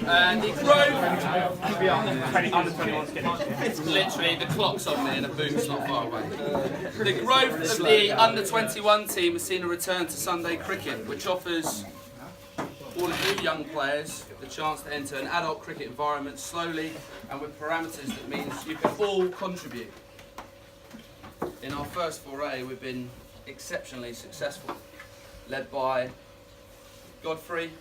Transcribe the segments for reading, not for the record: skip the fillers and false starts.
The growth, literally the clock's on me and the boot's not far away. The growth of the under-21 team has seen a return to Sunday cricket, which offers all of you young players the chance to enter an adult cricket environment slowly and with parameters that means you can all contribute. In our first foray, we've been exceptionally successful, led by Godfrey.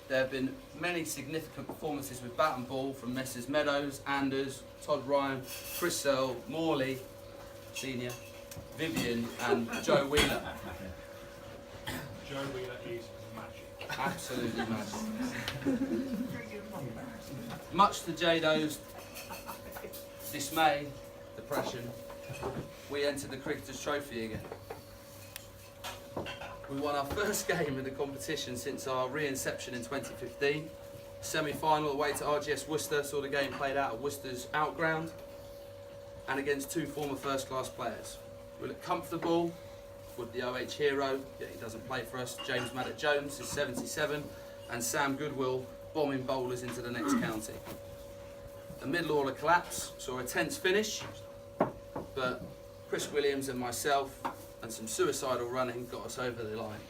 There have been many significant performances with bat and ball from Messrs Meadows, Anders, Todd Ryan, Chris Searle, Morley, Senior, Vivian and Joe Wheeler. Joe Wheeler is magic. Absolutely magic. Much to Jado's dismay, depression, we entered the Cricketers' Trophy again. We won our first game in the competition since our re-inception in 2015. Semi-final away to RGS Worcester, saw the game played out at Worcester's outground and against two former first-class players. We look comfortable with the OH hero, yet he doesn't play for us. James Maddock Jones is 77 and Sam Goodwill bombing bowlers into the next county. The middle order collapse saw a tense finish, but Chris Williams and myself and some suicidal running got us over the line.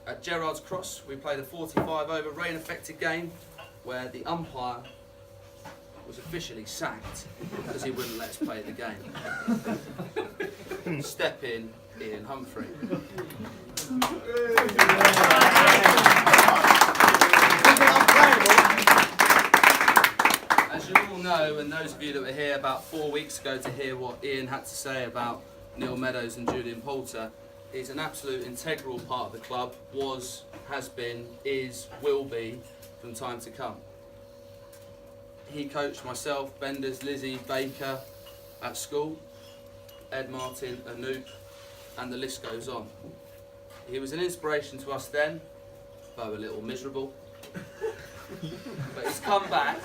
At Gerrard's Cross, we played a 45-over rain-affected game where the umpire was officially sacked because he wouldn't let us play the game. Step in, Ian Humphrey. As you all know, and those of you that were here about 4 weeks ago to hear what Ian had to say about Neil Meadows and Julian Poulter, is an absolute integral part of the club, was, has been, is, will be from time to come. He coached myself, Benders, Lizzie, Baker at school, Ed Martin, Anoop, and the list goes on. He was an inspiration to us then, though a little miserable. But he's come back,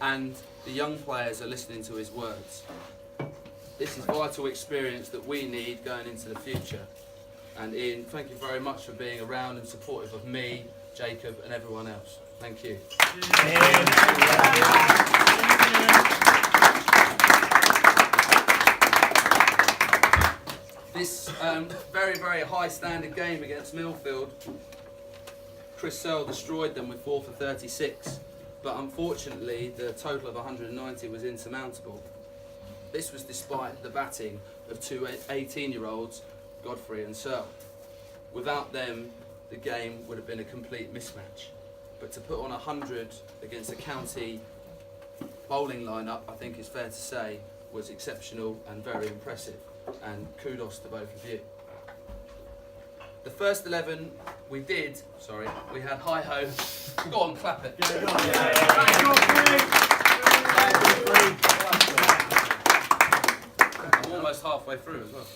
and the young players are listening to his words. This is vital experience that we need going into the future. And Ian, thank you very much for being around and supportive of me, Jacob and everyone else. Thank you. This very, very high standard game against Millfield, Chris Searle destroyed them with 4 for 36, but unfortunately the total of 190 was insurmountable. This was despite the batting of two 18-year-olds, Godfrey and Searle. Without them, the game would have been a complete mismatch. But to put on 100 against a county bowling lineup, I think is fair to say, was exceptional and very impressive. And kudos to both of you. The first 11 we had hi-ho. Go on, clap it. I'm almost halfway through as well.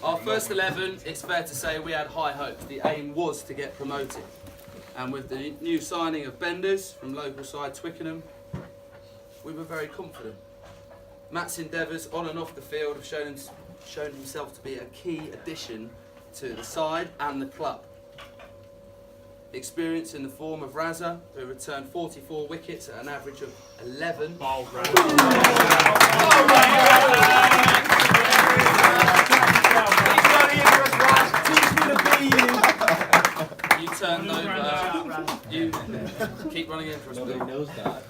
Our first 11, it's fair to say we had high hopes. The aim was to get promoted. And with the new signing of Benders from local side Twickenham, we were very confident. Matt's endeavours on and off the field have shown himself to be a key addition to the side and the club. Experience in the form of Raza, who returned 44 wickets at an average of 11. You turned over. You keep running in for us. Nobody knows that.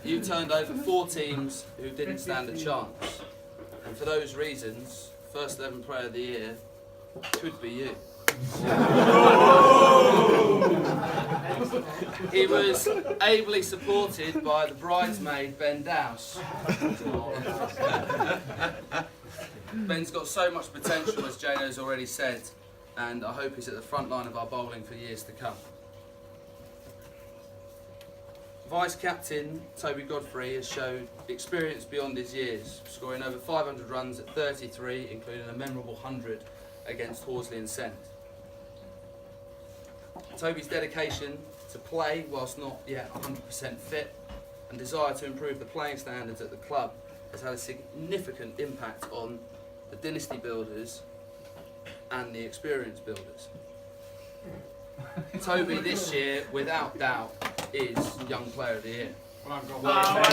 You turned over 4 teams who didn't stand a chance, and for those reasons, first 11 Player of the Year could be you. He was ably supported by the bridesmaid Ben Dowse. Ben's got so much potential, as Jano's already said, and I hope he's at the front line of our bowling for years to come. Vice-captain Toby Godfrey has shown experience beyond his years, scoring over 500 runs at 33, including a memorable 100 against Horsley and Sent. Toby's dedication to play whilst not yet 100% fit and desire to improve the playing standards at the club has had a significant impact on the dynasty builders and the experienced builders. Toby this year, without doubt, is Young Player of the Year. Well, I've got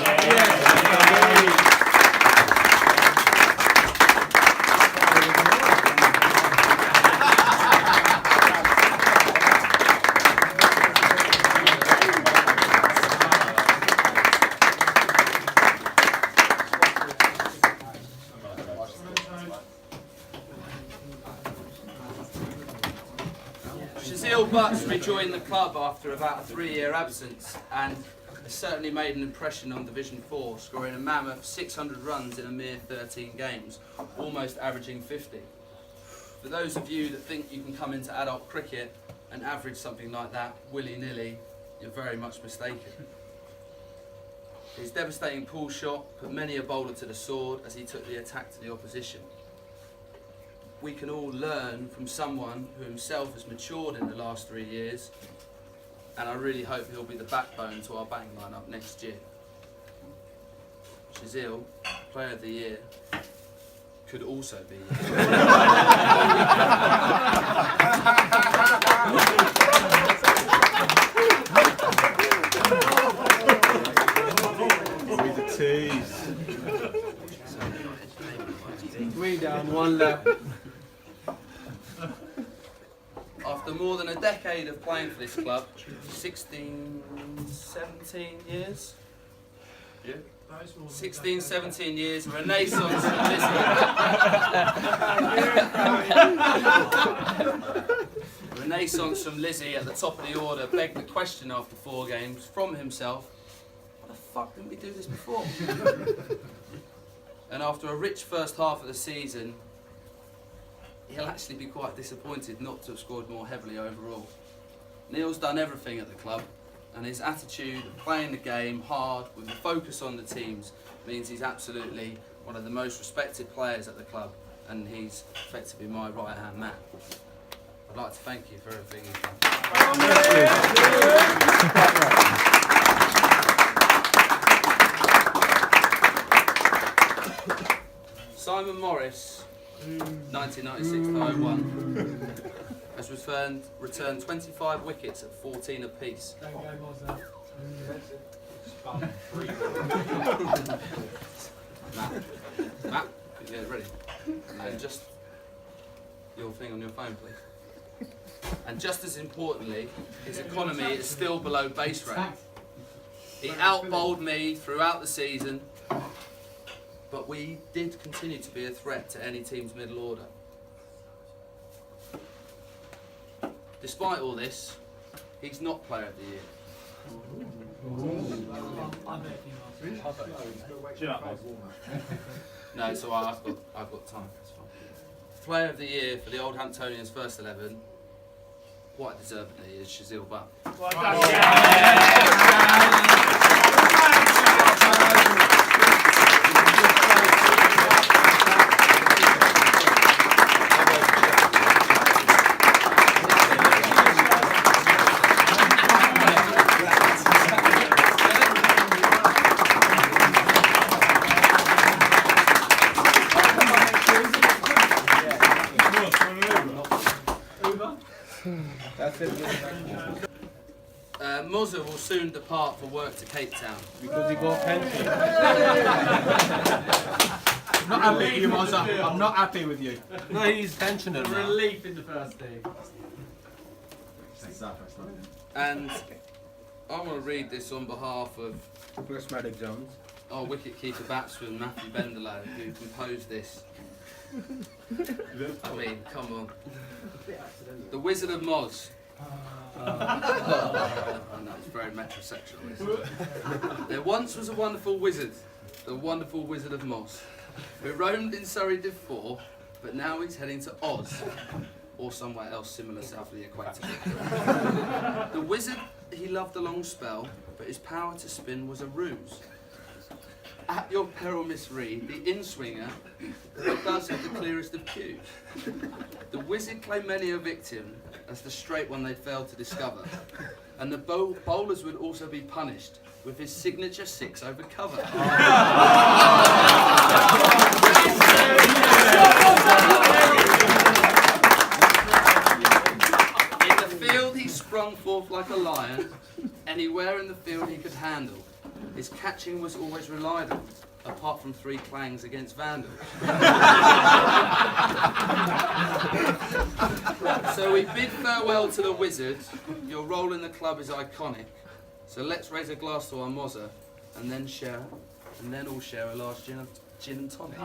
Shazil Butts rejoined the club after about a 3-year absence and has certainly made an impression on Division 4, scoring a mammoth 600 runs in a mere 13 games, almost averaging 50. For those of you that think you can come into adult cricket and average something like that willy-nilly, you're very much mistaken. His devastating pull shot put many a bowler to the sword as he took the attack to the opposition. We can all learn from someone who himself has matured in the last 3 years, and I really hope he'll be the backbone to our batting lineup next year. Shazil, Player of the Year, could also be. Three down, one left. After more than a decade of playing for this club, 16, 17 years? Yeah? 16, 17 years, renaissance from Lizzie. Renaissance from Lizzie at the top of the order begged the question after 4 games from himself, what the fuck didn't we do this before? And after a rich first half of the season, he'll actually be quite disappointed not to have scored more heavily overall. Neil's done everything at the club, and his attitude of playing the game hard with a focus on the teams means he's absolutely one of the most respected players at the club, and he's effectively my right-hand man. I'd like to thank you for everything you've done. Simon Morris, 1996-01, has returned 25 wickets at 14 apiece. Matt, you get ready? And just your thing on your phone, please. And just as importantly, his economy is still below base rate. He out-bowled me throughout the season, but we did continue to be a threat to any team's middle order. Despite all this, he's not Player of the Year. No, it's alright, I've got time. It's fine. Player of the Year for the Old Hamptonians first 11, quite deservedly, is Shazil Butt. Mozza will soon depart for work to Cape Town. Because he got pension. Not happy with you, Mozza. I'm not happy with you. No, he's pensioner now. relief in the first team. And I want to read this on behalf of Prismatic Jones. our wicket-keeper batsman Matthew Bendelow, who composed this. I mean, come on. The Wizard of Moz. I know, it's very metrosexual. There once was a wonderful wizard, the wonderful Wizard of Moz, who roamed in Surrey Div 4, but now he's heading to Oz, or somewhere else similar south of the equator. The wizard, he loved a long spell, but his power to spin was a ruse. At your peril, Miss Reed, the in-swinger does have the clearest of cues. The wizard claimed many a victim as the straight one they failed to discover, and the bowlers would also be punished with his signature 6 over cover. In the forth like a lion, anywhere in the field he could handle. His catching was always relied on, apart from 3 clangs against Vandals. So we bid farewell to the wizard. Your role in the club is iconic. So let's raise a glass to our Mozza, and then all share a large gin and tonic.